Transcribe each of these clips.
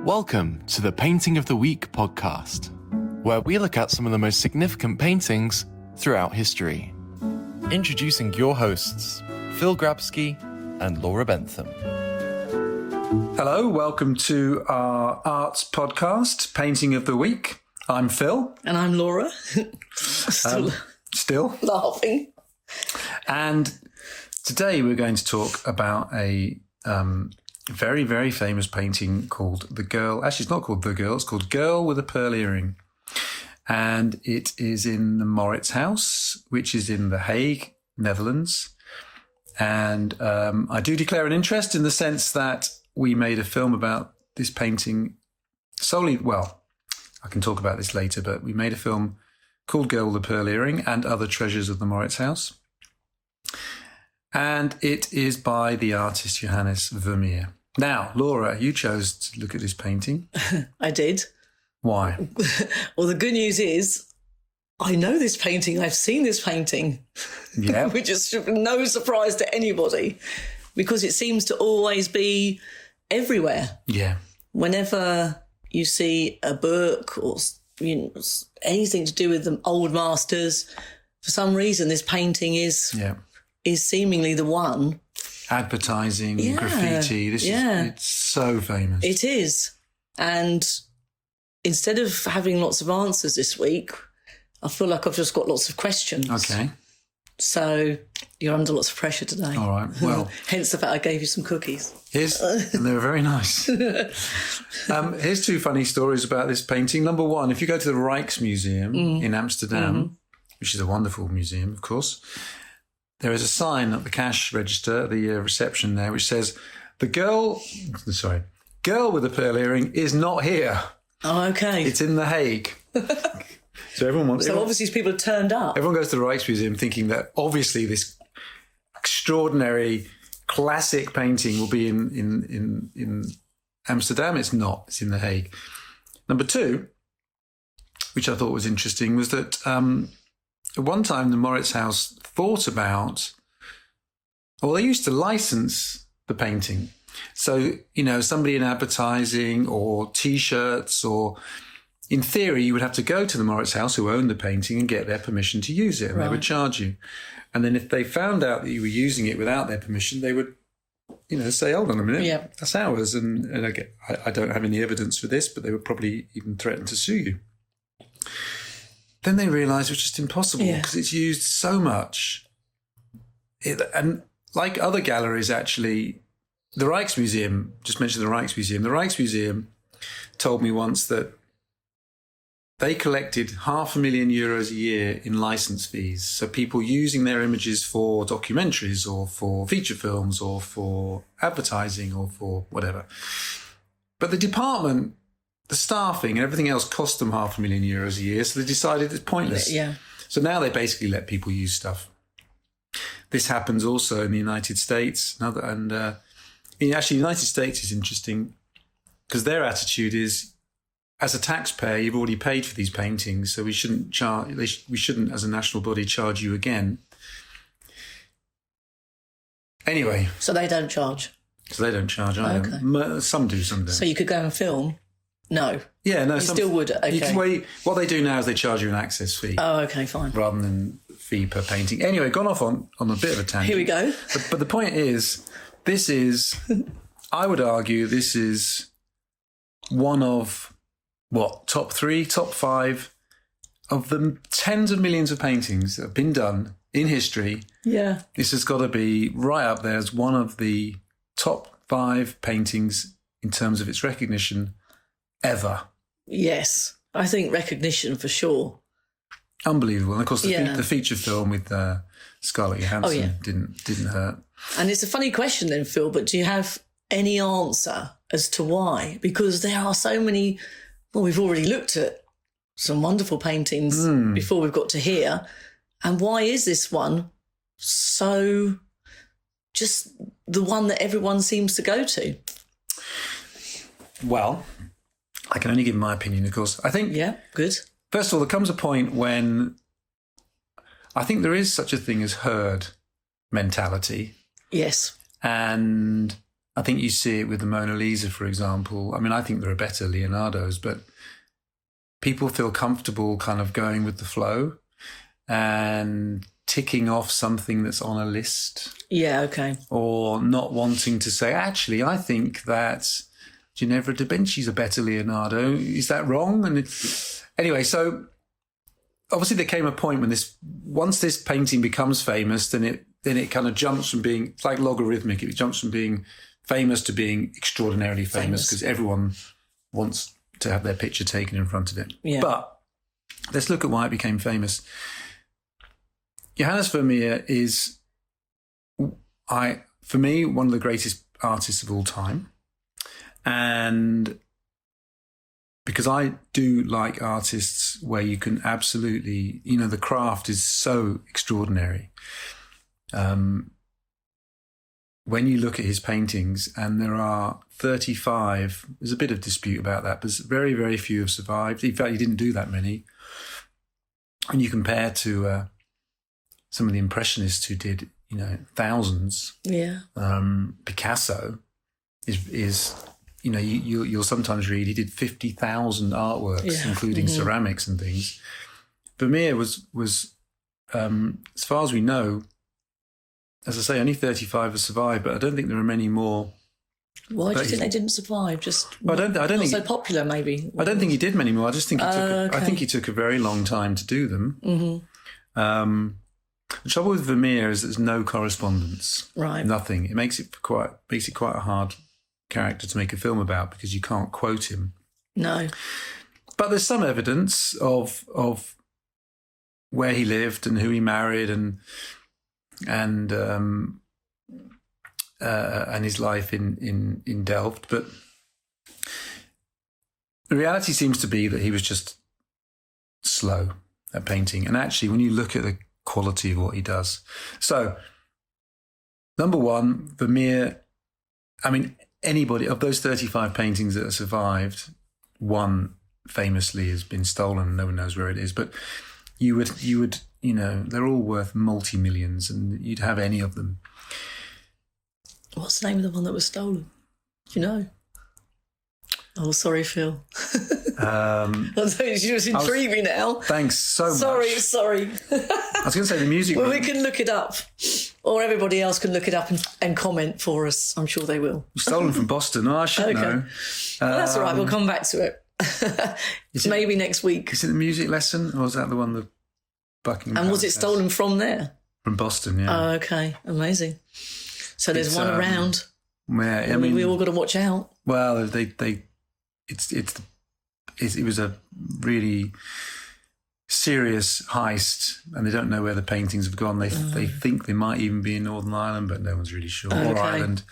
Welcome to the Painting of the Week podcast, where we look at some of the most significant paintings throughout history. Introducing your hosts, Phil Grabsky and Laura Bentham. Hello, welcome to our arts podcast, Painting of the Week. I'm Phil. And I'm Laura. Still laughing. And today we're going to talk about a very, very famous painting called The Girl. Actually, it's not called The Girl. It's called Girl with a Pearl Earring. And it is in the Vermeer'S, which is in The Hague, Netherlands. And I do declare an interest in the sense that we made a film about this painting solely, well, I can talk about this later, but we made a film called Girl with a Pearl Earring and Other Treasures of the Vermeer'S. And it is by the artist Johannes Vermeer. Now, Laura, you chose to look at this painting. I did. Why? Well, the good news is I know this painting. I've seen this painting. Yeah. Which is no surprise to anybody because it seems to always be everywhere. Yeah. Whenever you see a book or anything to do with the old masters, for some reason this painting is seemingly the one. Advertising, graffiti. It's so famous. It is. And instead of having lots of answers this week, I feel like I've just got lots of questions. Okay. So you're under lots of pressure today. All right. Well, hence the fact I gave you some cookies. And they were very nice. Here's two funny stories about this painting. Number one, if you go to the Rijksmuseum in Amsterdam, which is a wonderful museum, of course, there is a sign at the cash register, the reception there, which says, Girl with a Pearl Earring is not here. Oh, okay. It's in The Hague. So obviously people have turned up. Everyone goes to the Rijksmuseum thinking that obviously this extraordinary classic painting will be in Amsterdam. It's not. It's in The Hague. Number two, which I thought was interesting, was that at one time the Vermeer'S thought about, they used to license the painting. So, somebody in advertising or T-shirts or, in theory, you would have to go to the Vermeer'S who owned the painting and get their permission to use it, and they would charge you. And then if they found out that you were using it without their permission, they would, say, hold on a minute, that's ours. And I don't have any evidence for this, but they would probably even threaten to sue you. Then they realised it was just impossible because it's used so much. And like other galleries, actually, the Rijksmuseum, just mentioned the Rijksmuseum told me once that they collected €500,000 a year in license fees. So people using their images for documentaries or for feature films or for advertising or for whatever. But the department, the staffing and everything else cost them €500,000 a year. So they decided it's pointless. Yeah. So now they basically let people use stuff. This happens also in the United States. And actually, the United States is interesting because their attitude is, as a taxpayer, you've already paid for these paintings, so we shouldn't, as a national body, charge you again. Anyway. So they don't charge? So they don't charge either. Okay. Some do, some don't. So you could go and film? No. Yeah, no. You still would, okay. What they do now is they charge you an access fee. Oh, okay, fine. Rather than fee per painting. Anyway, gone off on a bit of a tangent. Here we go. But the point is, this is, I would argue, this is one of, top 3, top 5 of the tens of millions of paintings that have been done in history. Yeah. This has got to be right up there as one of the top 5 paintings in terms of its recognition ever. Yes. I think recognition for sure. Unbelievable. And of course, the feature film with Scarlett Johansson didn't hurt. And it's a funny question then, Phil, but do you have any answer as to why? Because there are so many, we've already looked at some wonderful paintings before we've got to here. And why is this one so just the one that everyone seems to go to? Well, I can only give my opinion, of course. I think... Yeah, good. First of all, there comes a point when I think there is such a thing as herd mentality. Yes. And I think you see it with the Mona Lisa, for example. I mean, I think there are better Leonardos, but people feel comfortable kind of going with the flow and ticking off something that's on a list. Yeah, okay. Or not wanting to say, actually, I think that Ginevra da Vinci's a better Leonardo. Is that wrong? And anyway, so obviously there came a point when once this painting becomes famous, then it kind of jumps from being, it's like logarithmic. It jumps from being famous to being extraordinarily famous because everyone wants to have their picture taken in front of it. Yeah. But let's look at why it became famous. Johannes Vermeer is, for me, one of the greatest artists of all time. And because I do like artists where you can absolutely, the craft is so extraordinary. When you look at his paintings, and there are 35, there's a bit of dispute about that, but very, very few have survived. In fact, he didn't do that many. And you compare to some of the Impressionists who did, thousands. Yeah. Picasso is you'll sometimes read he did 50,000 artworks, including ceramics and things. Vermeer was as far as we know, as I say, only 35 have survived, but I don't think there are many more. Why do you think they didn't survive? I don't think so popular, maybe. I don't think he did many more. I just think I think he took a very long time to do them. Mm-hmm. The trouble with Vermeer is there's no correspondence. Right. Nothing. It makes it quite a hard character to make a film about because you can't quote him. No. But there's some evidence of where he lived and who he married and his life in Delft. But the reality seems to be that he was just slow at painting. And actually, when you look at the quality of what he does. So, number one, Vermeer, I mean, anybody of those 35 paintings that have survived, one famously has been stolen and no one knows where it is. But you would, they're all worth multi-millions and you'd have any of them. What's the name of the one that was stolen? Do you know? Oh, sorry, Phil. You just intrigued me now. Thanks so much. Sorry. I was going to say the music. Well, we can look it up, or everybody else can look it up and comment for us. I'm sure they will. Stolen from Boston. Oh, I should know. Well, that's all right. We'll come back to it. Maybe next week. Is it the music lesson, or was that the one the Buckingham? And was it stolen from there? From Boston, yeah. Oh, okay, amazing. So there's one around. Yeah, I mean, we all got to watch out. Well, it was a really serious heist, and they don't know where the paintings have gone. They think they might even be in Northern Ireland, but no one's really sure. Or Ireland.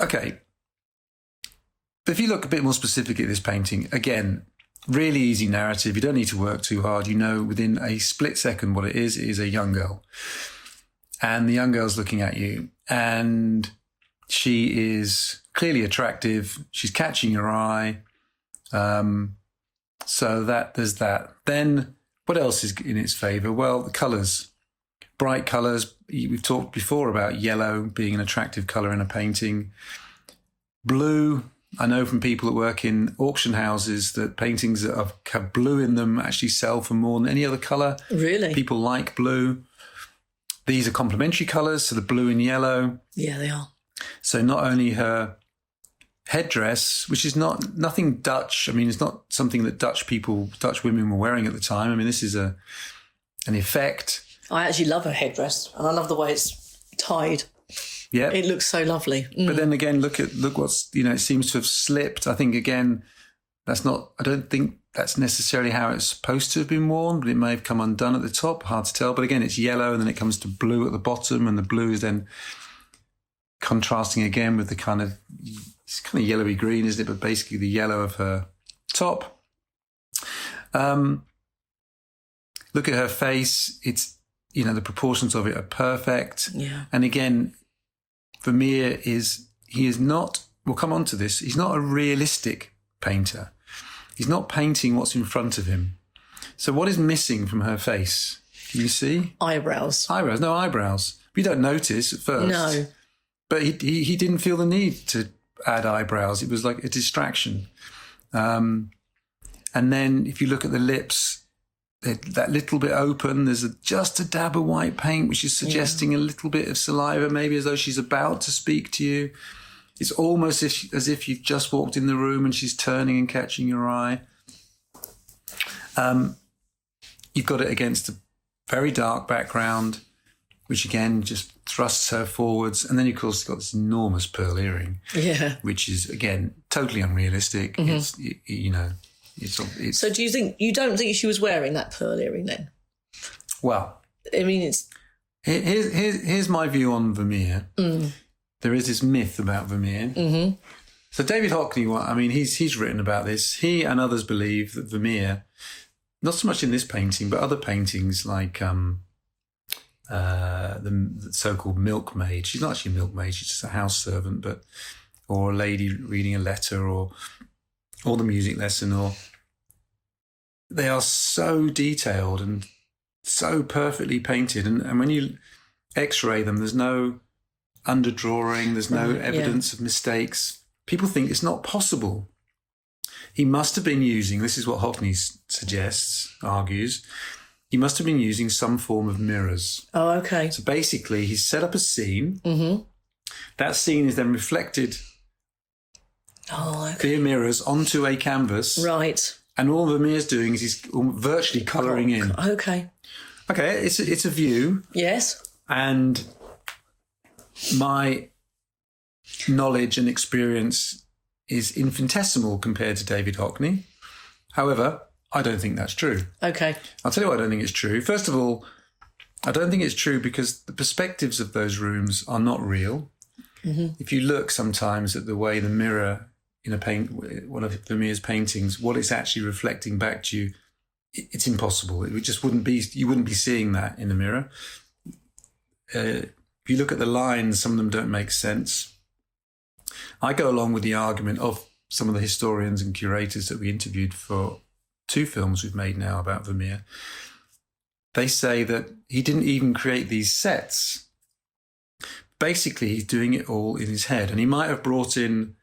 Okay. But if you look a bit more specifically at this painting, again, really easy narrative. You don't need to work too hard. You know within a split second what it is. It is a young girl. And the young girl's looking at you, and she is clearly attractive. She's catching your eye. So there's that. Then what else is in its favour? Well, the colours. Bright colours. We've talked before about yellow being an attractive colour in a painting. Blue. I know from people that work in auction houses that paintings that have blue in them actually sell for more than any other colour. Really? People like blue. These are complementary colours, so the blue and yellow. Yeah, they are. So not only her headdress, which is nothing Dutch. I mean, it's not something that Dutch women were wearing at the time. I mean, this is an effect. I actually love her headdress, and I love the way it's tied. Yeah, it looks so lovely. But then again, look what's it seems to have slipped. I think again, I don't think that's necessarily how it's supposed to have been worn, but it may have come undone at the top. Hard to tell. But again, it's yellow, and then it comes to blue at the bottom, and the blue is then contrasting again with it's kind of yellowy green, isn't it? But basically the yellow of her top. Look at her face. It's the proportions of it are perfect. Yeah. And again, Vermeer is not, we'll come on to this, he's not a realistic painter. He's not painting what's in front of him. So what is missing from her face? Can you see? Eyebrows. No eyebrows. We don't notice at first. No. But he didn't feel the need to add eyebrows. It was like a distraction. And then if you look at the lips, that little bit open, there's just a dab of white paint, which is suggesting a little bit of saliva, maybe as though she's about to speak to you. It's almost as if you've just walked in the room and she's turning and catching your eye. You've got it against a very dark background, which again just thrusts her forwards. And then, of course, you've got this enormous pearl earring, which is, again, totally unrealistic. It's So you don't think she was wearing that pearl earring then? Well, I mean, it's... Here's my view on Vermeer. There is this myth about Vermeer. So David Hockney, he's written about this. He and others believe that Vermeer, not so much in this painting, but other paintings like the so-called milkmaid. She's not actually a milkmaid, she's just a house servant, or a lady reading a letter, or the music lesson, they are so detailed and so perfectly painted. And when you x-ray them, there's no underdrawing, there's no evidence of mistakes. People think it's not possible. He must have been using, this is what Hockney argues, he must have been using some form of mirrors. Oh, okay. So basically, he's set up a scene. That scene is then reflected via mirrors onto a canvas. Right. And all Vermeer's doing is he's virtually colouring in. Okay. Okay, it's a view. Yes. And my knowledge and experience is infinitesimal compared to David Hockney. However, I don't think that's true. Okay. I'll tell you why I don't think it's true. First of all, I don't think it's true because the perspectives of those rooms are not real. If you look sometimes at the way the mirror in one of Vermeer's paintings, what it's actually reflecting back to you, it's impossible. It just wouldn't be, you wouldn't be seeing that in the mirror. If you look at the lines, some of them don't make sense. I go along with the argument of some of the historians and curators that we interviewed for 2 films we've made now about Vermeer. They say that he didn't even create these sets. Basically, he's doing it all in his head, and he might have brought in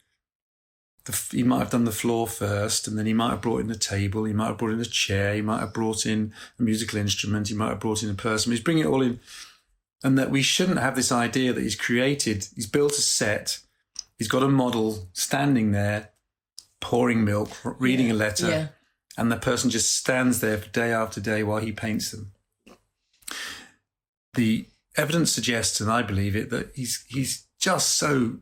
he might have done the floor first, and then he might have brought in a table, he might have brought in a chair, he might have brought in a musical instrument, he might have brought in a person. He's bringing it all in, and that we shouldn't have this idea that he's built a set, he's got a model standing there, pouring milk, reading a letter, and the person just stands there for day after day while he paints them. The evidence suggests, and I believe it, that he's just so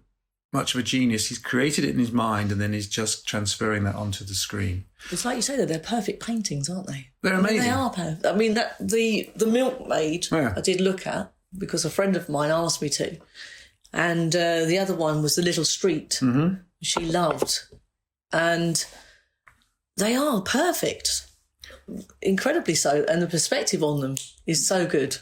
much of a genius. He's created it in his mind and then he's just transferring that onto the screen. It's like you say, that they're perfect paintings, aren't they? They're amazing. They are perfect. I mean, the milkmaid I did look at because a friend of mine asked me to. And the other one was the little street she loved. And they are perfect, incredibly so. And the perspective on them is so good.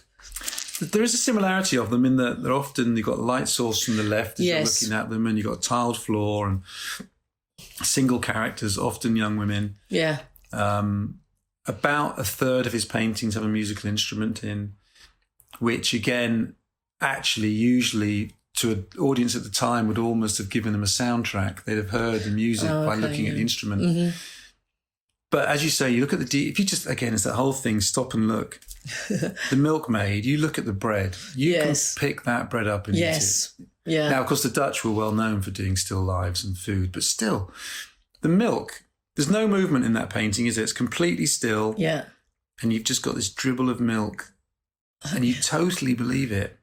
There is a similarity of them in that they're often, you've got a light source from the left as you're looking at them, and you've got a tiled floor and single characters, often young women. Yeah. About a third of his paintings have a musical instrument in, which again, actually, usually to an audience at the time would almost have given them a soundtrack. They'd have heard the music by looking at the instrument. But as you say, you look at if you just, again, it's that whole thing, stop and look. The milkmaid, you look at the bread, you can pick that bread up and eat it. Yeah. Now, of course, the Dutch were well known for doing still lives and food, but still, the milk, there's no movement in that painting, is it? It's completely still. Yeah. And you've just got this dribble of milk, and you totally believe it.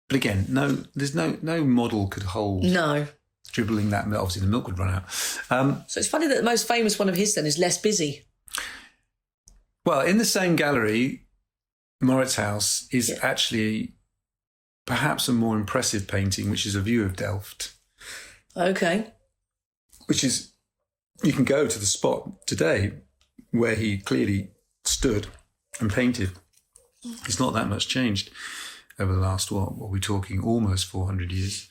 But again, there's no model could hold. No. Dribbling that milk, obviously the milk would run out. So it's funny that the most famous one of his then is Less Busy. Well, in the same gallery, Maurits's house is actually perhaps a more impressive painting, which is a view of Delft. Okay. Which is, you can go to the spot today where he clearly stood and painted. It's not that much changed over the last, what we're talking, almost 400 years.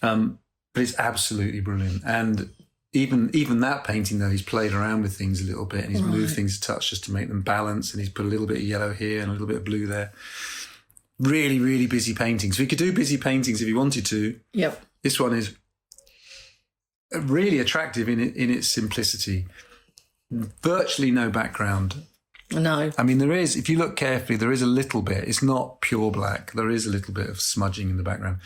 But it's absolutely brilliant. And even that painting, though, he's played around with things a little bit and he's moved things a touch just to make them balance, and he's put a little bit of yellow here and a little bit of blue there. really, really busy paintings. We could do busy paintings if you wanted to. Yep. This one is really attractive in its simplicity. Virtually no background. No. I mean, there is, if you look carefully, there is a little bit. It's not pure black. There is a little bit of smudging in the background.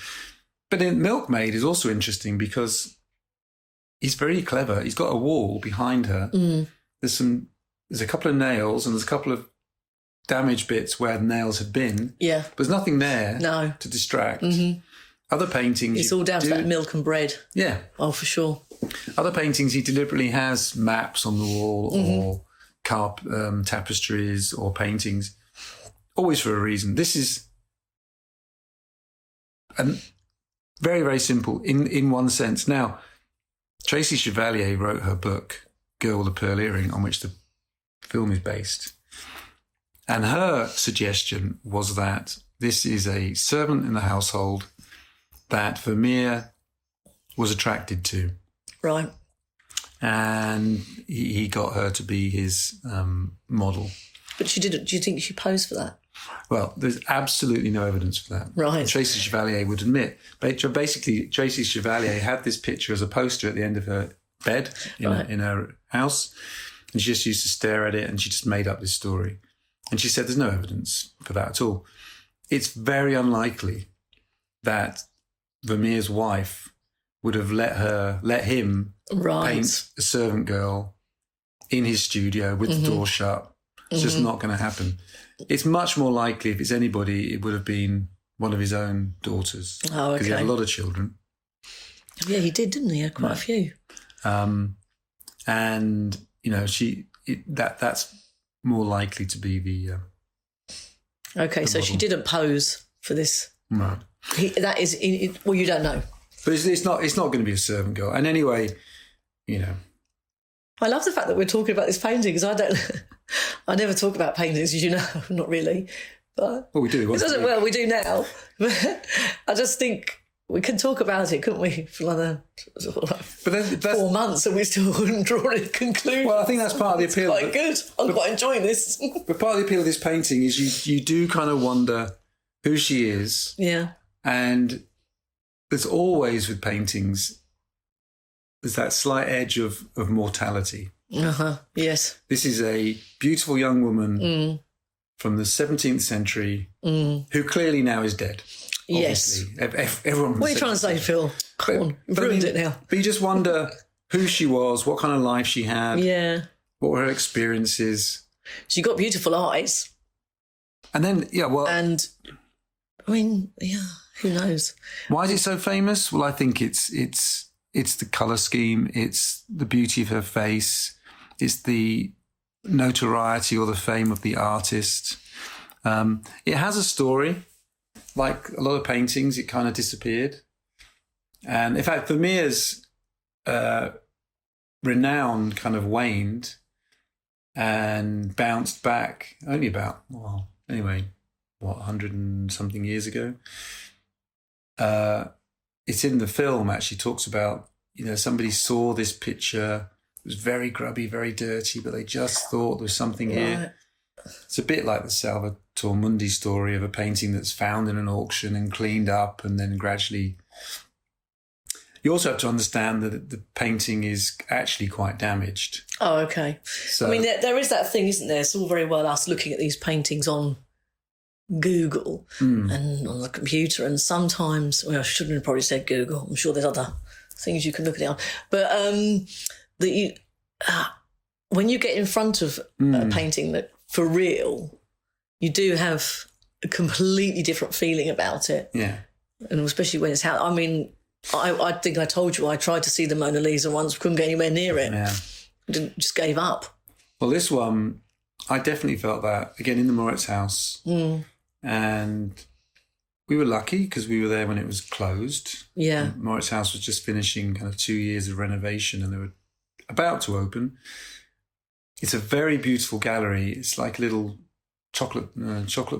But in Milkmaid is also interesting because he's very clever. He's got a wall behind her. Mm. There's a couple of nails and there's a couple of damaged bits where the nails had been. Yeah. But there's nothing there no. to distract. Mm-hmm. Other paintings... It's all down to that milk and bread. Yeah. Oh, for sure. Other paintings, he deliberately has maps on the wall or tapestries or paintings, always for a reason. This is very, very simple in one sense. Now, Tracy Chevalier wrote her book, Girl with the Pearl Earring, on which the film is based. And her suggestion was that this is a servant in the household that Vermeer was attracted to. Right. And he got her to be his model. But she didn't. Do you think she posed for that? Well, there's absolutely no evidence for that. Right. Tracy Chevalier would admit. Basically, Tracy Chevalier had this picture as a poster at the end of her bed in her house. And she just used to stare at it and she just made up this story. And she said there's no evidence for that at all. It's very unlikely that Vermeer's wife would have let him paint a servant girl in his studio with the door shut. It's just not going to happen. It's much more likely, if it's anybody, it would have been one of his own daughters. Oh, okay. Because he had a lot of children. Yeah, he did, didn't he? He had quite a few. And, you know, that's more likely to be the... okay, so model. She didn't pose for this. Right. That is... well, you don't know. But it's not going to be a servant girl. And anyway, you know... I love the fact that we're talking about this painting because I never talk about paintings, as you know, not really. But well, we do. Well, we do now. I just think we could talk about it, couldn't we, for another 4 months and we still wouldn't draw a conclusion. Well, I think that's part of the appeal. Quite good. I'm quite enjoying this. But part of the appeal of this painting is you do kind of wonder who she is. Yeah. And there's always with paintings... there's that slight edge of mortality. Yes. This is a beautiful young woman from the 17th century who clearly now is dead. Yes. Everyone. What are you trying to say, Phil? Come on, you've ruined it now. But you just wonder who she was, what kind of life she had. Yeah. What were her experiences? She got beautiful eyes. And then, And, I mean, who knows? Why is it so famous? Well, I think it's the colour scheme, it's the beauty of her face, it's the notoriety or the fame of the artist. It has a story. Like a lot of paintings, it kind of disappeared. And in fact, Vermeer's renown kind of waned and bounced back only about, 100 and something years ago. It's in the film, actually, talks about, somebody saw this picture. It was very grubby, very dirty, but they just thought there was something here. It's a bit like the Salvator Mundi story of a painting that's found in an auction and cleaned up and then gradually... You also have to understand that the painting is actually quite damaged. Oh, okay. So, I mean, there is that thing, isn't there? It's all very well us looking at these paintings on Google and on the computer, and sometimes, I shouldn't have probably said Google. I'm sure there's other things you can look at it on. But when you get in front of a painting that, for real, you do have a completely different feeling about it. Yeah. And especially when it's how, I mean, I think I told you I tried to see the Mona Lisa once, couldn't get anywhere near it. Yeah. Just gave up. Well, this one, I definitely felt that, again, in the Moritz house. And we were lucky because we were there when it was closed. Yeah. And Moritz house was just finishing kind of 2 years of renovation and they were about to open. It's a very beautiful gallery. It's like a little chocolate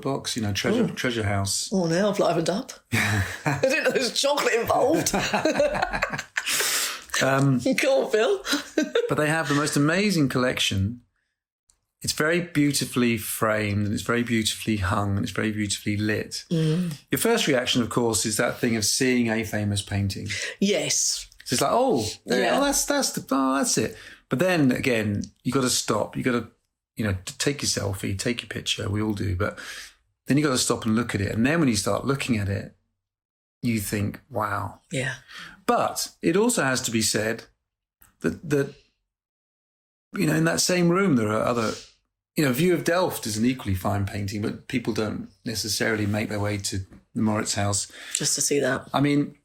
box, treasure house. Oh, now I've livened up. I didn't know there was chocolate involved. Go on, Phil. But they have the most amazing collection it's very beautifully framed and it's very beautifully hung and it's very beautifully lit. Your first reaction, of course, is that thing of seeing a famous painting. Yes. So it's like, that's it. But then again, you got to stop. You got to, take your selfie, take your picture. We all do, but then you got to stop and look at it. And then when you start looking at it, you think, wow. Yeah. But it also has to be said that in that same room there are other. View of Delft is an equally fine painting, but people don't necessarily make their way to the Vermeer'S just to see that. I mean,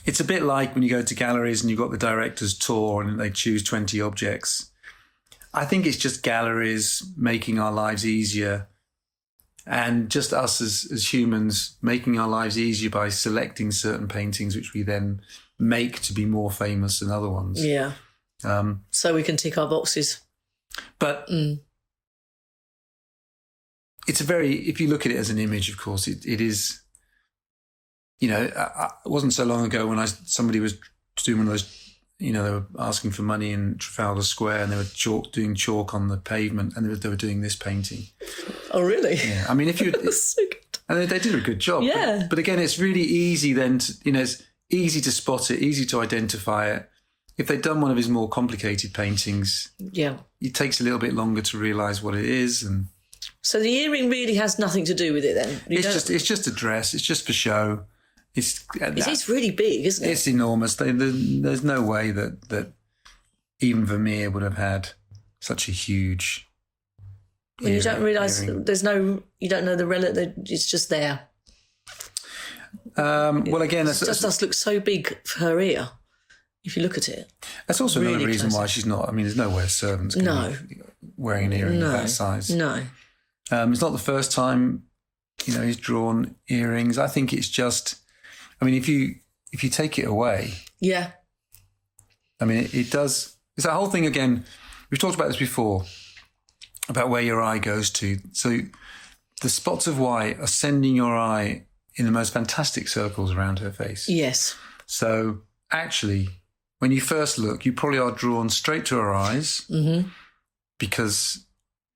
it's a bit like when you go to galleries and you've got the director's tour and they choose 20 objects. I think it's just galleries making our lives easier and just us as humans making our lives easier by selecting certain paintings which we then make to be more famous than other ones. Yeah. So we can tick our boxes. But... it's if you look at it as an image, of course, it is, it wasn't so long ago when somebody was doing one of those, they were asking for money in Trafalgar Square and they were doing chalk on the pavement and they were doing this painting. Oh, really? Yeah. I mean, if you... That's so good. And they did a good job. Yeah. But again, it's really easy then to, it's easy to spot it, easy to identify it. If they'd done one of his more complicated paintings, it takes a little bit longer to realise what it is. And so the earring really has nothing to do with it then? It's just a dress. It's just for show. It is really big, isn't it? It's enormous. There's no way that even Vermeer would have had such a huge... When you don't realise you don't know the relative, it's just there. Well, again... It just does look so big for her ear, if you look at it. That's also another reason why she's not... I mean, there's no way a servant's going to be wearing an earring of that size. No. It's not the first time, he's drawn earrings. I think it's just... I mean, if you take it away... Yeah. I mean, it does... It's that whole thing again... We've talked about this before, about where your eye goes to. So the spots of white are sending your eye in the most fantastic circles around her face. Yes. So actually, when you first look, you probably are drawn straight to her eyes because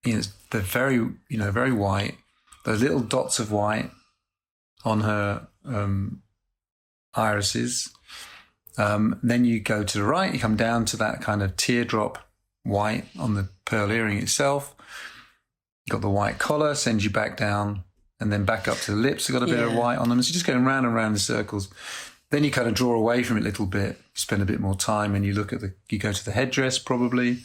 they're very, very white. Those little dots of white on her irises. Then you go to the right, you come down to that kind of teardrop white on the pearl earring itself. You've got the white collar, sends you back down, and then back up to the lips. They've got a bit of white on them. So you're just going round and round in circles. Then you kind of draw away from it a little bit, you spend a bit more time, and you go to the headdress probably.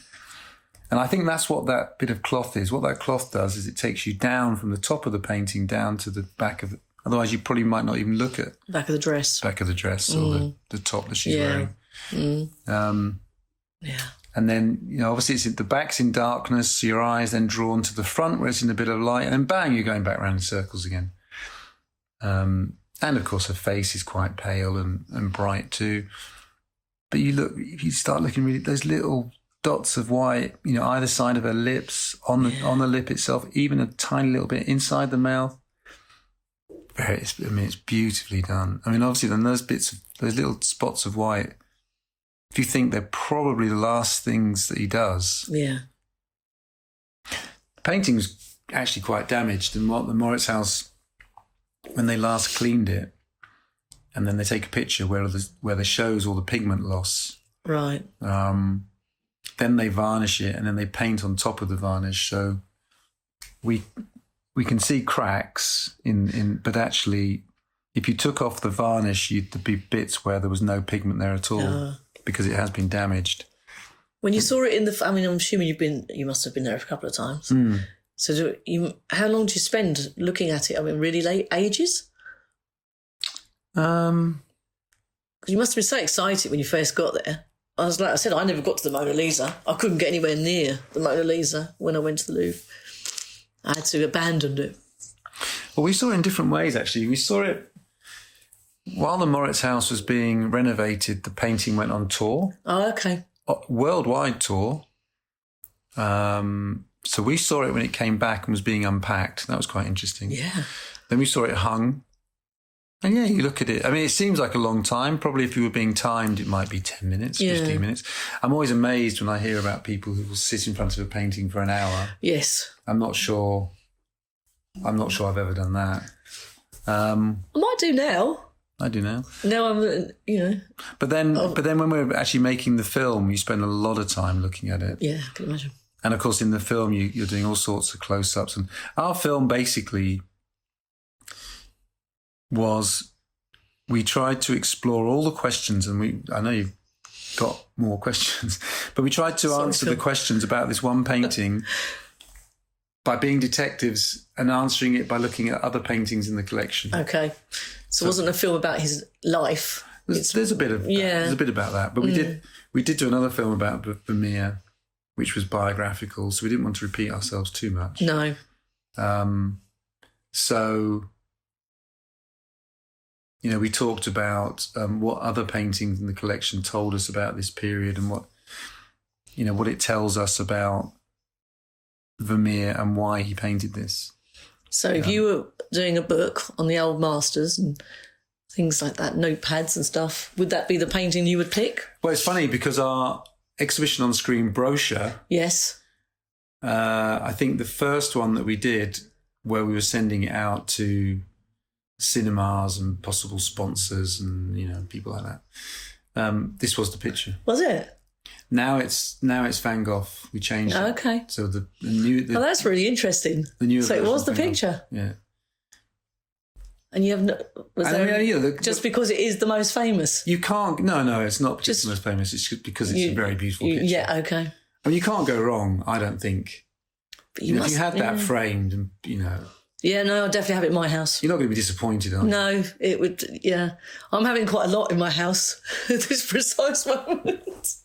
And I think that's what that bit of cloth is. What that cloth does is it takes you down from the top of the painting down to the back of it. Otherwise, you probably might not even look at back of the dress or the top that she's wearing. Yeah. And then, obviously the back's in darkness, so your eye's then drawn to the front where it's in a bit of light, and then bang, you're going back around in circles again. And of course, her face is quite pale and bright too. But if you start looking really, those little dots of white, either side of her lips, on the lip itself, even a tiny little bit inside the mouth. It's beautifully done. I mean, obviously, then those little spots of white, if you think they're probably the last things that he does. Yeah. The painting's actually quite damaged, and what the Vermeer'S, when they last cleaned it, and then they take a picture where they shows all the pigment loss. Right. Then they varnish it, and then they paint on top of the varnish. So we can see cracks but actually, if you took off the varnish, there'd be bits where there was no pigment there at all because it has been damaged. When you saw it I'm assuming you must have been there a couple of times. So how long do you spend looking at it? I mean, really late ages? You must have been so excited when you first got there. Like I said, I never got to the Mona Lisa. I couldn't get anywhere near the Mona Lisa when I went to the Louvre. I had to abandon it. Well, we saw it in different ways, actually. We saw it while the Moritz house was being renovated. The painting went on tour. Oh, okay. Worldwide tour. So we saw it when it came back and was being unpacked. That was quite interesting. Yeah. Then we saw it hung. And yeah, you look at it. I mean, it seems like a long time. Probably if you were being timed, it might be 10 minutes, 15 minutes. I'm always amazed when I hear about people who will sit in front of a painting for an hour. Yes. I'm not sure I've ever done that. I might do now. I do now. Now I'm, But then when we're actually making the film, you spend a lot of time looking at it. Yeah, I can imagine. And of course, in the film, you're doing all sorts of close-ups. And our film basically we tried to explore all the questions, and I know you've got more questions, but we tried to answer the questions about this one painting by being detectives and answering it by looking at other paintings in the collection. Okay. So it wasn't a film about his life. There's a bit of that. There's a bit about that. But we did do another film about Vermeer, which was biographical, so we didn't want to repeat ourselves too much. No. So, we talked about what other paintings in the collection told us about this period and what it tells us about Vermeer and why he painted this. So if you were doing a book on the old masters and things like that, notepads and stuff, would that be the painting you would pick? Well, it's funny because our exhibition on screen brochure, yes, I think the first one that we did where we were sending it out to cinemas and possible sponsors and, people like that, this was the picture. Was it? Now it's Van Gogh. We changed it. Okay. So the new... Oh, that's really interesting. So it was the picture? Yeah. And you have no... just because it is the most famous? You can't... No, it's not just the most famous. It's just because it's a very beautiful picture. Yeah, okay. I mean, you can't go wrong, I don't think. But if you had that framed and, Yeah, no, I'll definitely have it in my house. You're not going to be disappointed, are you? No, it would... Yeah. I'm having quite a lot in my house at this precise moment.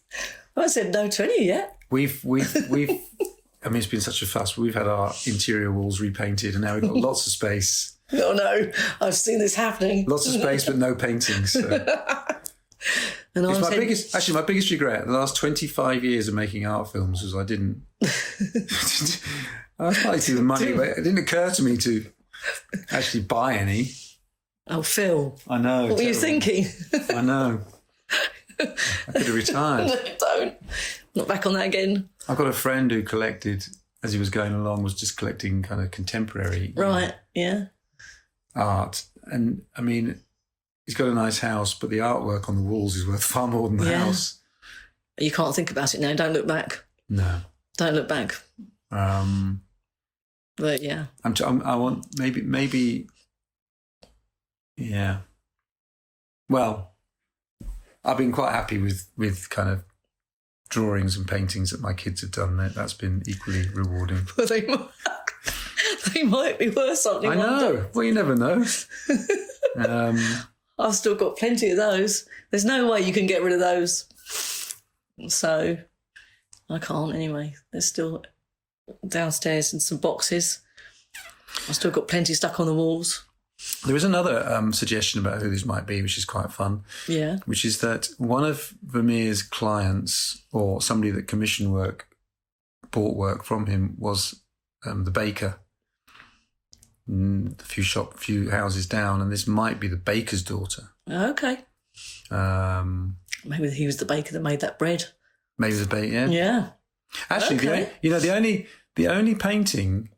I said no to any yet. We've I mean, it's been such a fuss. We've had our interior walls repainted and now we've got lots of space. Oh, no, I've seen this happening. Lots of space, but no paintings. So. And it's my biggest regret. The last 25 years of making art films was I didn't. I was probably too the money, but it didn't occur to me to actually buy any. Oh, Phil. I know. What were you thinking? I know. I could have retired. No, don't. Not back on that again. I've got a friend who collected, as he was going along, was just collecting kind of contemporary art. And, I mean, he's got a nice house, but the artwork on the walls is worth far more than the house. You can't think about it now. Don't look back. No. Don't look back. But, yeah. I want, maybe, yeah. Well... I've been quite happy with kind of drawings and paintings that my kids have done. That's been equally rewarding. Well, they might be worth something. I know. Well, you never know. I've still got plenty of those. There's no way you can get rid of those. So I can't anyway. They're still downstairs in some boxes. I've still got plenty stuck on the walls. There is another suggestion about who this might be, which is quite fun. Yeah. Which is that one of Vermeer's clients or somebody that commissioned bought work from him was the baker. A few houses down, and this might be the baker's daughter. Okay. Maybe he was the baker that made that bread. Maybe the baker, yeah. Yeah. Actually, the only painting...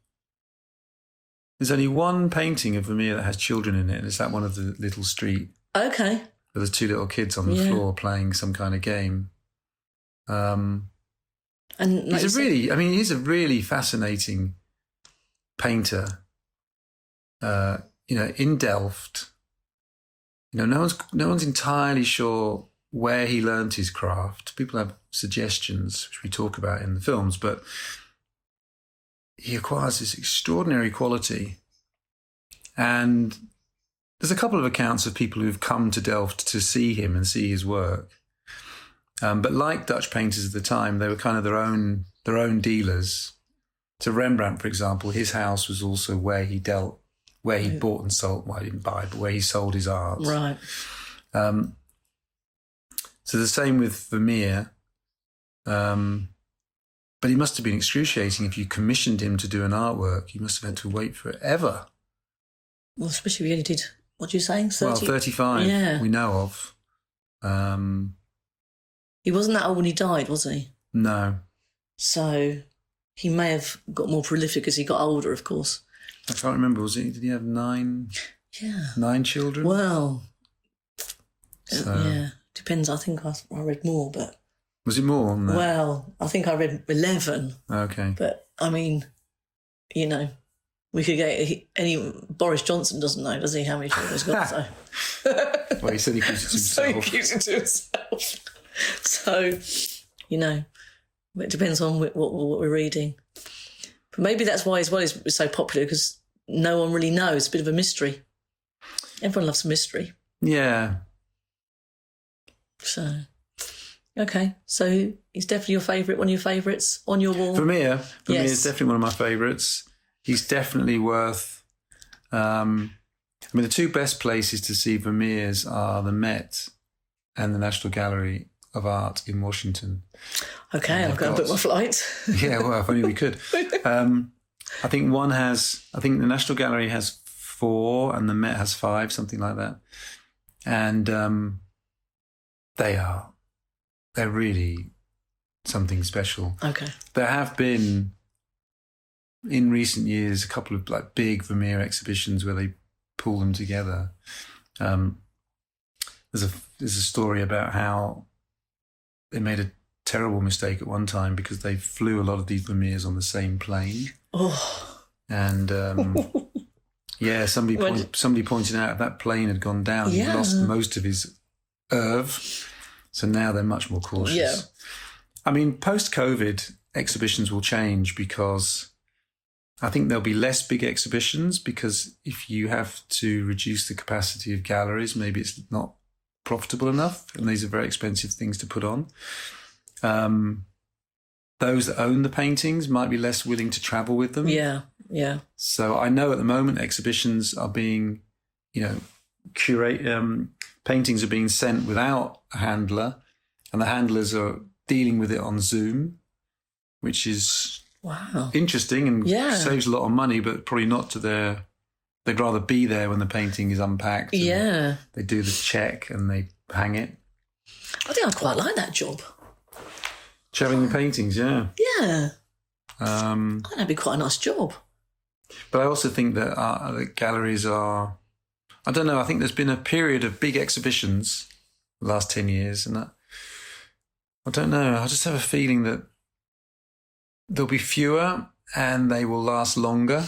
There's only one painting of Vermeer that has children in it, and it's that one of the little street. Okay. Where there's two little kids on the floor playing some kind of game. And he's a really fascinating painter. In Delft, no one's entirely sure where he learnt his craft. People have suggestions, which we talk about in the films, but he acquires this extraordinary quality. And there's a couple of accounts of people who've come to Delft to see him and see his work. But like Dutch painters at the time, they were kind of their own dealers. So Rembrandt, for example, his house was also where he bought and sold, well, he didn't buy, but where he sold his art. Right. So the same with Vermeer. But he must have been excruciating if you commissioned him to do an artwork. You must have had to wait forever. Well, especially if he only did what are you saying? 30? Well, 35 we know of. He wasn't that old when he died, was he? No. So he may have got more prolific as he got older, of course. I can't remember. Did he have 9? Yeah. 9 children? Well, yeah. Depends. I think I read more, but... Was it more on that? Well, I think I read 11. Okay. But, I mean, you know, we could get... Boris Johnson doesn't know, does he, how many children he's got, so... Well, he said he keeps it to himself. So he keeps it to himself. So, you know, it depends on what we're reading. But maybe that's why as well it's so popular, because no one really knows. It's a bit of a mystery. Everyone loves a mystery. Yeah. So, okay. So he's definitely your favourite, one of your favourites on your wall? Vermeer is definitely one of my favourites. He's definitely worth... the 2 best places to see Vermeer's are the Met and the National Gallery of Art in Washington. Okay, I've got to book my flight. Yeah, well, if only we could. I think the National Gallery has 4 and the Met has 5, something like that. And they're really something special. Okay. There have been, in recent years, a couple of like big Vermeer exhibitions where they pull them together. There's a story about how they made a terrible mistake at one time because they flew a lot of these Vermeers on the same plane. Oh. And somebody pointed out that plane had gone down. Yeah. He lost most of his oeuvre. So now they're much more cautious. Yeah. I mean, post-COVID, exhibitions will change because I think there'll be less big exhibitions, because if you have to reduce the capacity of galleries, maybe it's not profitable enough, and these are very expensive things to put on. Those that own the paintings might be less willing to travel with them. Yeah, yeah. So I know at the moment exhibitions are being, paintings are being sent without a handler, and the handlers are dealing with it on Zoom, which is... Wow. Interesting and saves a lot of money, but probably not to their... They'd rather be there when the painting is unpacked. Yeah. They do the check and they hang it. I think I quite like that job. Showing the paintings, yeah. Yeah. I think that'd be quite a nice job. But I also think that the galleries are... I don't know, I think there's been a period of big exhibitions the last 10 years, and that... I don't know, I just have a feeling that there'll be fewer and they will last longer.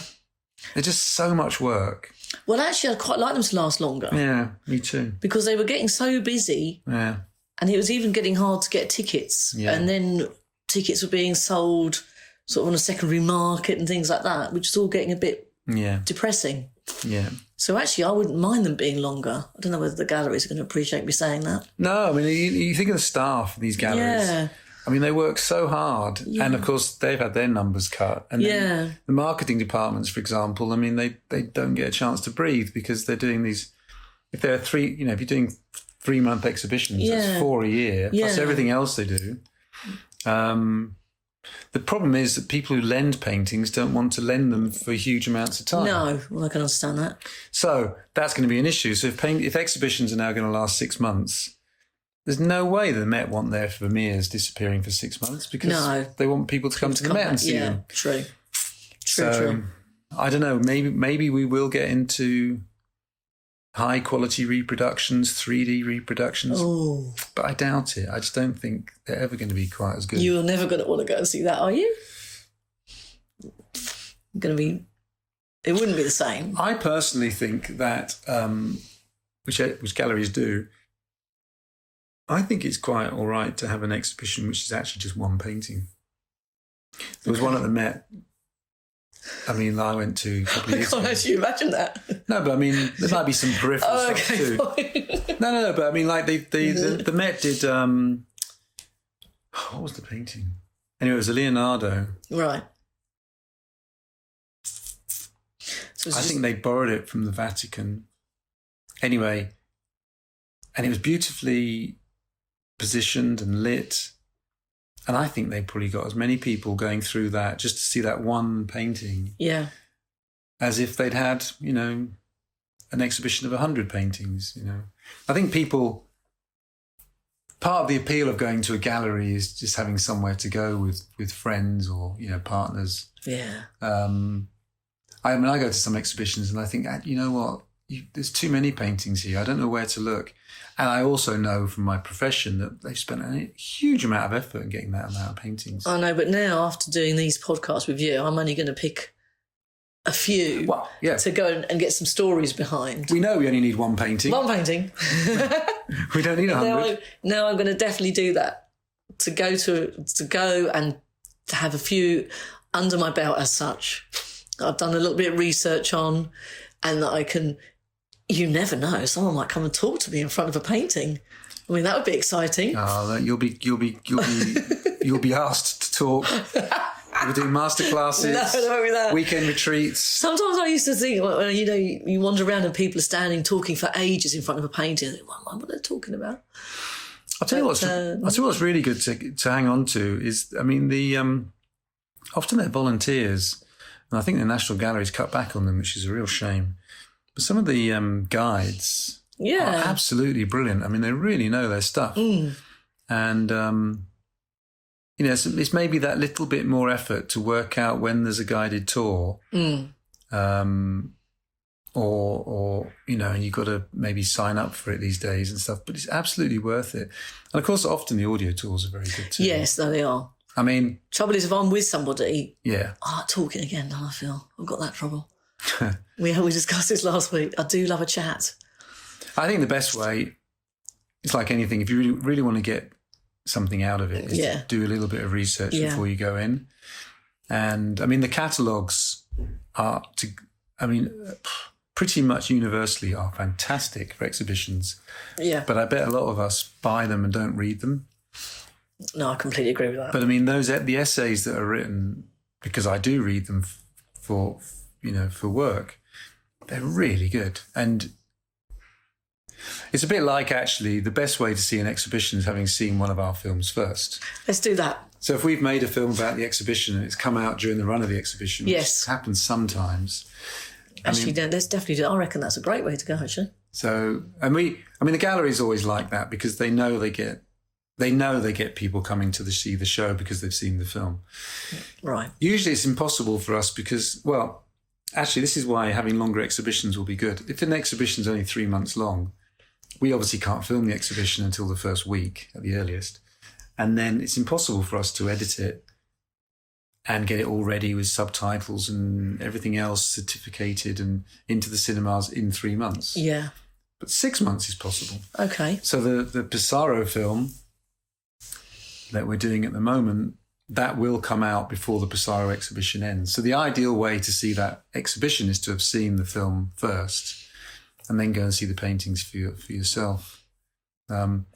They're just so much work. Well, actually, I'd quite like them to last longer. Yeah, me too. Because they were getting so busy. Yeah. And it was even getting hard to get tickets. Yeah. And then tickets were being sold sort of on a secondary market and things like that, which is all getting a bit depressing. Yeah. So actually, I wouldn't mind them being longer. I don't know whether the galleries are going to appreciate me saying that. No, I mean, you think of the staff of these galleries. Yeah. I mean, they work so hard. Yeah. And, of course, they've had their numbers cut. And then the marketing departments, for example, I mean, they don't get a chance to breathe because they're doing these... If there are if you're doing 3-month exhibitions, that's 4 a year, plus everything else they do. The problem is that people who lend paintings don't want to lend them for huge amounts of time. No, well, I can understand that. So that's going to be an issue. So if exhibitions are now going to last 6 months... There's no way the Met want their Vermeer's disappearing for 6 months because they want people to come to the Met and see them. True. True. I don't know. Maybe we will get into high quality reproductions, 3D reproductions. Oh. But I doubt it. I just don't think they're ever going to be quite as good. You're never going to want to go and see that, are you? It wouldn't be the same. I personally think that, which galleries do, I think it's quite all right to have an exhibition which is actually just one painting. There was one at the Met. I mean, I went to a couple of years ago. I can't actually imagine that. No, but I mean, there might be some peripheral stuff too. Fine. No, but I mean, like the Met did. What was the painting? Anyway, it was a Leonardo. Right. So I think they borrowed it from the Vatican. Anyway, and it was beautifully positioned and lit. And I think they probably got as many people going through that just to see that one painting. Yeah. As if they'd had, an exhibition of 100 paintings, I think part of the appeal of going to a gallery is just having somewhere to go with friends or, partners. Yeah. I go to some exhibitions and I think, you know what, there's too many paintings here. I don't know where to look. And I also know from my profession that they've spent a huge amount of effort in getting that amount of paintings. I know, but now after doing these podcasts with you, I'm only going to pick a few to go and get some stories behind. We know we only need one painting. One painting. We don't need 100. Now I'm going to definitely do that. To go and to have a few under my belt as such. I've done a little bit of research on, and that I can. You never know. Someone might come and talk to me in front of a painting. I mean, that would be exciting. Oh, you'll be asked to talk. We'll do masterclasses, weekend retreats. Sometimes I used to think, you wander around and people are standing talking for ages in front of a painting. I think, what are they talking about? I'll tell you what's really good to hang on to is, often they're volunteers, and I think the National Gallery's cut back on them, which is a real shame. But some of the guides are absolutely brilliant. I mean, they really know their stuff. And, it's maybe that little bit more effort to work out when there's a guided tour. Or you've got to maybe sign up for it these days and stuff, but it's absolutely worth it. And of course, often the audio tours are very good too. Yes, no, they are. I mean, trouble is if I'm with somebody, I like talking again, don't I feel? I've got that trouble. we discussed this last week. I do love a chat. I think the best way, it's like anything, if you really want to get something out of it, is to do a little bit of research before you go in. And I mean, the catalogues are pretty much universally are fantastic for exhibitions. Yeah. But I bet a lot of us buy them and don't read them. No, I completely agree with that. But I mean, the essays that are written, because I do read them for work, they're really good. And it's a bit like, actually, the best way to see an exhibition is having seen one of our films first. Let's do that. So if we've made a film about the exhibition and it's come out during the run of the exhibition, which happens sometimes. Let's definitely do. I reckon that's a great way to go, actually. So, the gallery's always like that because they know they get people coming to see the show because they've seen the film. Right. Usually it's impossible for us because, well, actually this is why having longer exhibitions will be good. If an exhibition's only 3 months long, we obviously can't film the exhibition until the first week at the earliest. And then it's impossible for us to edit it and get it all ready with subtitles and everything else certificated and into the cinemas in 3 months. Yeah. But 6 months is possible. Okay. So the Pissarro film that we're doing at the moment, that will come out before the Pissarro exhibition ends. So the ideal way to see that exhibition is to have seen the film first and then go and see the paintings for yourself. And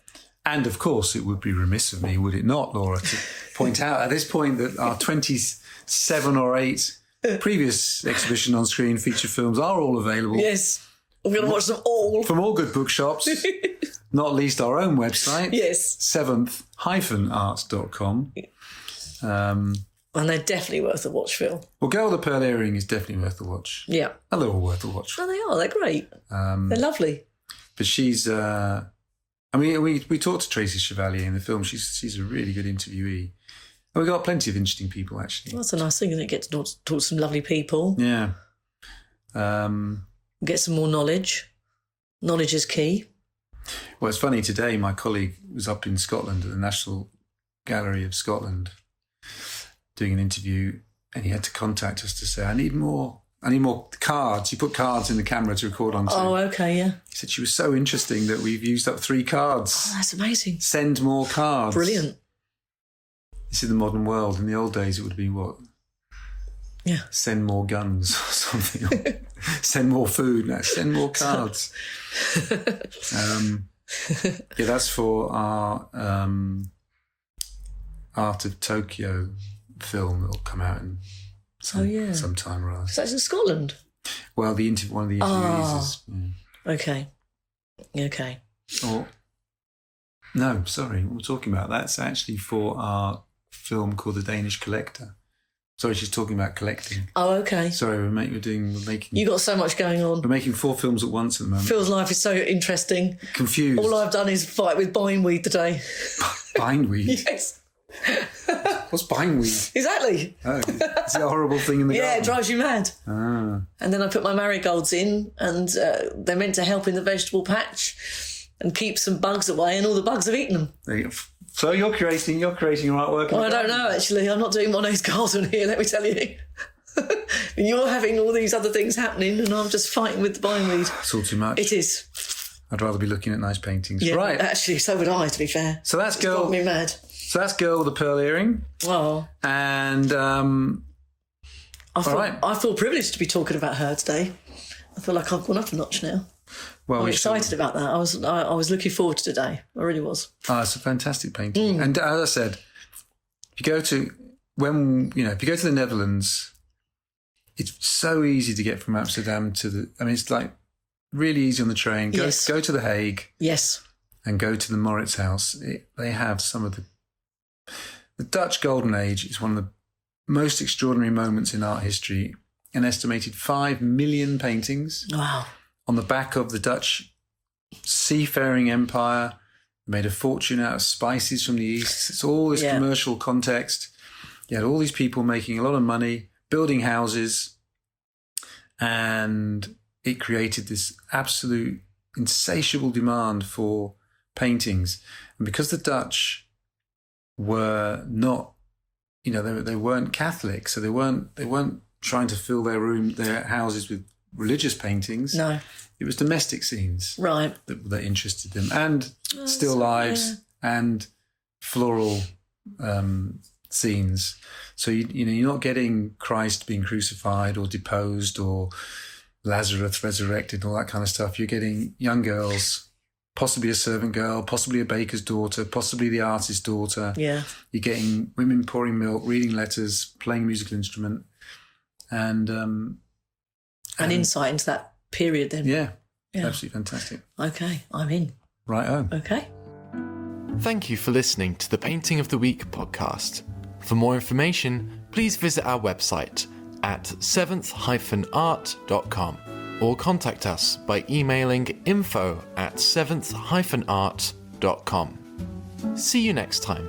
of course, it would be remiss of me, would it not, Laura, to point out at this point that our 27 or 8 previous exhibition on screen feature films are all available. Yes, we're going to watch them all. From all good bookshops, not least our own website. Yes. 7th-art.com. And they're definitely worth a watch, Phil. Well, Girl with the Pearl Earring is definitely worth a watch. Yeah. And they're all worth a watch. Oh, they are. They're great. They're lovely. But she's... we talked to Tracy Chevalier in the film. She's a really good interviewee. And we've got plenty of interesting people, actually. Well, that's a nice thing, isn't it? Get to talk to some lovely people. Yeah. Get some more knowledge. Knowledge is key. Well, it's funny. Today, my colleague was up in Scotland at the National Gallery of Scotland doing an interview, and he had to contact us to say, I need more cards. He put cards in the camera to record onto. Oh, okay, yeah. He said she was so interesting that we've used up 3 cards. Oh, that's amazing. Send more cards. Brilliant. This is the modern world. In the old days, it would be what? Yeah. Send more guns or something. Send more food. No, send more cards. That's for our Art of Tokyo film that will come out in sometime or other. So that's in Scotland? Well, one of the interviewees is... Yeah. Okay. No, sorry, what we're talking about, that's actually for our film called The Danish Collector. Sorry, she's talking about collecting. Oh, okay. Sorry, we're making. You got so much going on. We're making 4 films at once at the moment. Phil's life is so interesting. Confused. All I've done is fight with bindweed today. Bindweed? Yes. What's bindweed? Exactly. Oh, it's a horrible thing in the Yeah, garden. it drives you mad. Ah. And then I put my marigolds in, and they're meant to help in the vegetable patch and keep some bugs away, and all the bugs have eaten them. There you go. So you're creating your artwork. Well, I don't know, actually. I'm not doing Monet's garden here, let me tell you. You're having all these other things happening, and I'm just fighting with the bindweed. It's all too much. It is. I'd rather be looking at nice paintings. Yeah, right. actually, so would I, to be fair. So that's It's got me mad. So that's girl with the pearl earring. Oh. And I feel privileged to be talking about her today. I feel like I've gone up a notch now. well, I'm excited about that. I was looking forward to today. I really was. It's a fantastic painting. And as I said, if you go to the Netherlands, it's so easy to get from Amsterdam to it's like really easy on the train. Yes. Go to The Hague. Yes. And go to the Maurits House. They have some of the Dutch Golden Age is one of the most extraordinary moments in art history. An estimated 5 million paintings. Wow. On the back of the Dutch seafaring empire, made a fortune out of spices from the East. It's all this commercial context. You had all these people making a lot of money, building houses, and it created this absolute insatiable demand for paintings. And because the Dutch were not, they weren't Catholic, so they weren't trying to fill their houses with religious paintings. No. It was domestic scenes. Right. That interested them, and still lives and floral scenes. So you're not getting Christ being crucified or deposed or Lazarus resurrected, all that kind of stuff. You're getting young girls, possibly a servant girl, possibly a baker's daughter, possibly the artist's daughter. Yeah. You're getting women pouring milk, reading letters, playing a musical instrument, and insight into that period then. Yeah. Absolutely fantastic. Okay, I'm in. Right-o. Okay. Thank you for listening to the Painting of the Week podcast. For more information, please visit our website at seventh-art.com or contact us by emailing info@seventh-art.com. See you next time.